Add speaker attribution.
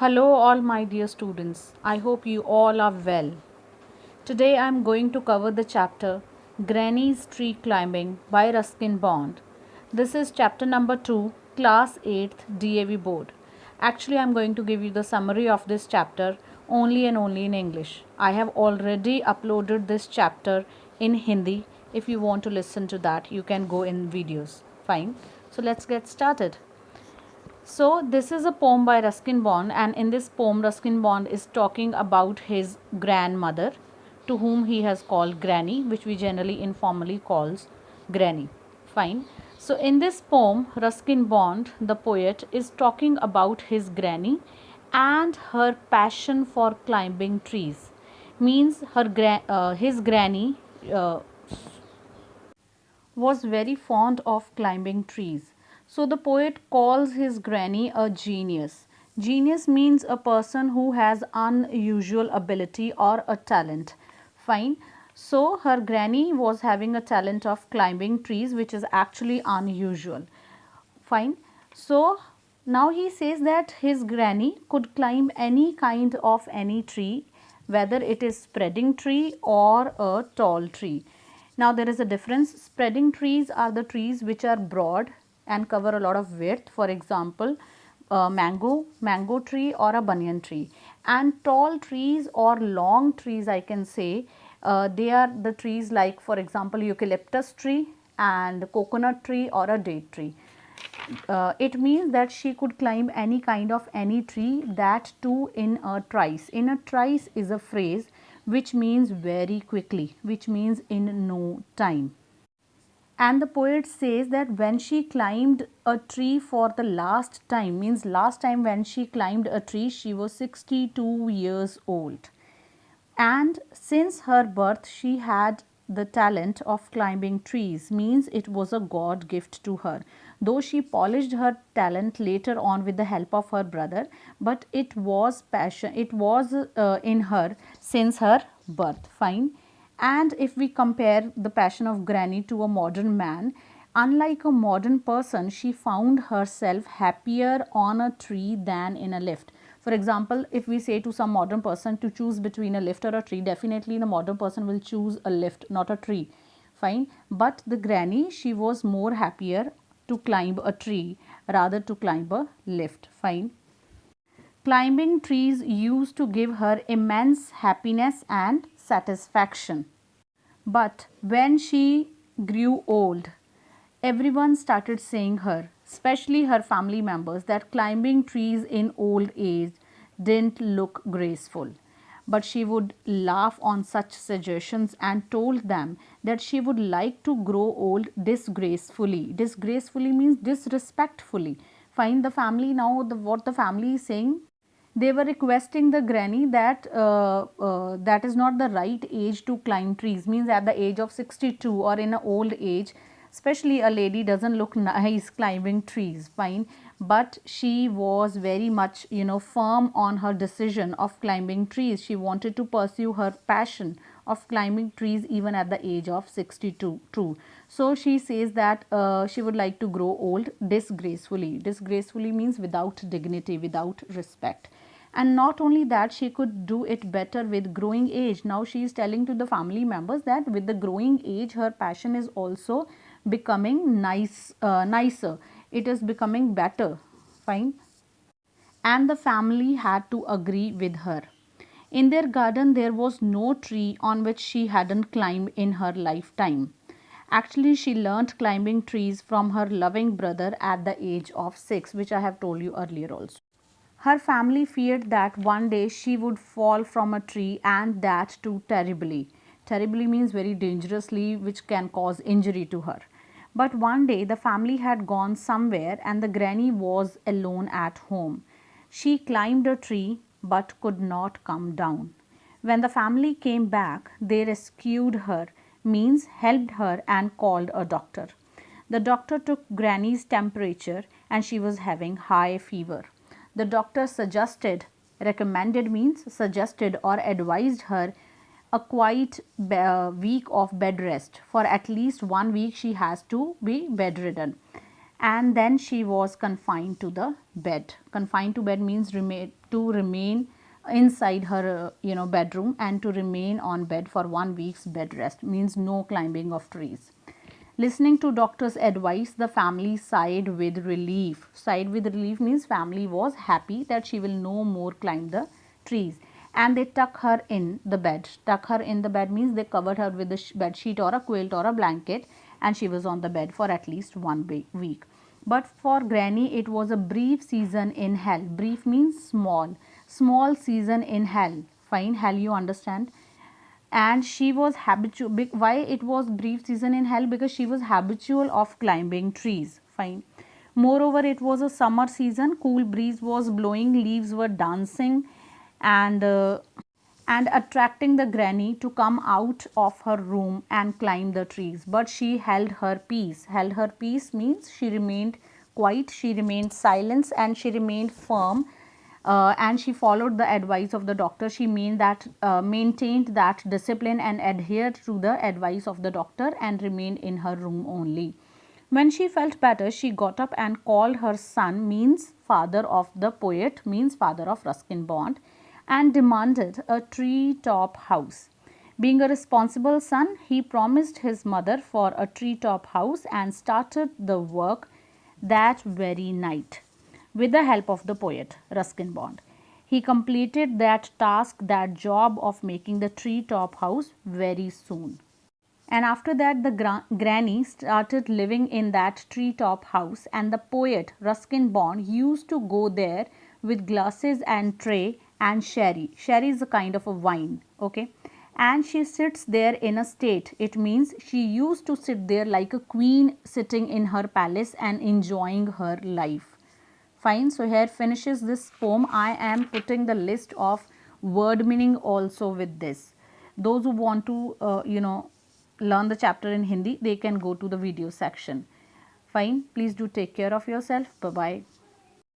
Speaker 1: Hello, all my dear students. I hope you all are well. Today I am going to cover the chapter Granny's Tree Climbing by Ruskin Bond. This is chapter number 2, Class 8th DAV Board. Actually, I am going to give you the summary of this chapter only and only in English. I have already uploaded this chapter in Hindi. If you want to listen to that, you can go in videos. Fine. So let's get started. So this is a poem by Ruskin Bond, and in this poem Ruskin Bond is talking about his grandmother, to whom he has called Granny, which we generally informally calls Granny. Fine. So in this poem Ruskin Bond, the poet, is talking about his granny and her passion for climbing trees. Means his granny was very fond of climbing trees. So the poet calls his granny a genius. Genius means a person who has unusual ability or a talent. Fine. So her granny was having a talent of climbing trees, which is actually unusual. Fine. So now he says that his granny could climb any kind of any tree, whether it is spreading tree or a tall tree. Now there is a difference. Spreading trees are the trees which are broad and cover a lot of width. For example, mango tree or a banyan tree. And tall trees or long trees, I can say, they are the trees like, for example, eucalyptus tree and coconut tree or a date tree. It means that she could climb any kind of any tree, that too in a trice. In a trice is a phrase which means very quickly, which means in no time. And the poet says that when she climbed a tree for the last time, means last time when she climbed a tree, she was 62 years old. And since her birth, she had the talent of climbing trees, means it was a God gift to her. Though she polished her talent later on with the help of her brother, but it was passion, it was in her since her birth. Fine. And if we compare the passion of Granny to a modern man, unlike a modern person, she found herself happier on a tree than in a lift. For example, if we say to some modern person to choose between a lift or a tree, definitely the modern person will choose a lift, not a tree. Fine. But the granny, she was more happier to climb a tree rather to climb a lift. Fine. Climbing trees used to give her immense happiness and satisfaction. But when she grew old, everyone started saying her, especially her family members, that climbing trees in old age didn't look graceful. But she would laugh on such suggestions and told them that she would like to grow old disgracefully. Disgracefully means disrespectfully. Find the family now, what the family is saying. They were requesting the granny that that is not the right age to climb trees, means at the age of 62 or in an old age, especially a lady doesn't look nice climbing trees. Fine. But she was very much firm on her decision of climbing trees. She wanted to pursue her passion of climbing trees even at the age of 62 too. So she says that she would like to grow old disgracefully. Disgracefully means without dignity, without respect. And not only that, she could do it better with growing age. Now she is telling to the family members that with the growing age, her passion is also becoming nicer. It is becoming better. Fine. And the family had to agree with her. In their garden, there was no tree on which she hadn't climbed in her lifetime. Actually, she learnt climbing trees from her loving brother at the age of 6, which I have told you earlier also. Her family feared that one day she would fall from a tree, and that too terribly. Terribly means very dangerously, which can cause injury to her. But one day the family had gone somewhere and the granny was alone at home. She climbed a tree but could not come down. When the family came back, they rescued her, means helped her, and called a doctor. The doctor took Granny's temperature and she was having high fever. The doctor recommended means suggested or advised her a quite week of bed rest. For at least 1 week she has to be bedridden. and then she was confined to the bed. Confined to bed means remain inside her bedroom, and to remain on bed for 1 week's bed rest, means no climbing of trees. Listening to doctor's advice, the family sighed with relief. Sighed with relief means family was happy that she will no more climb the trees. And they tuck her in the bed. Tuck her in the bed means they covered her with a bed sheet or a quilt or a blanket, and she was on the bed for at least 1 week. But for Granny, it was a brief season in hell. Brief means small. Small season in hell. Fine, hell, you understand. And she was habitual. Why it was brief season in hell? Because she was habitual of climbing trees. Fine. Moreover, it was a summer season. Cool breeze was blowing, leaves were dancing, and attracting the Granny to come out of her room and climb the trees. But she held her peace. Held her peace means she remained quiet, she remained silent, and she remained firm. And she followed the advice of the doctor. She maintained that discipline and adhered to the advice of the doctor and remained in her room only. When she felt better, she got up and called her son, means father of the poet, means father of Ruskin Bond, and demanded a tree-top house. Being a responsible son, he promised his mother for a tree-top house and started the work that very night. With the help of the poet Ruskin Bond, he completed that task, that job of making the tree-top house very soon. And after that, the Granny started living in that tree-top house, and the poet Ruskin Bond used to go there with glasses and tray and sherry. Sherry is a kind of a wine, okay? And she sits there in a state. It means she used to sit there like a queen sitting in her palace and enjoying her life. Fine. So here finishes this poem. I am putting the list of word meaning also with this. Those who want to learn the chapter in Hindi, they can go to the video section. Fine. Please do take care of yourself. Bye bye.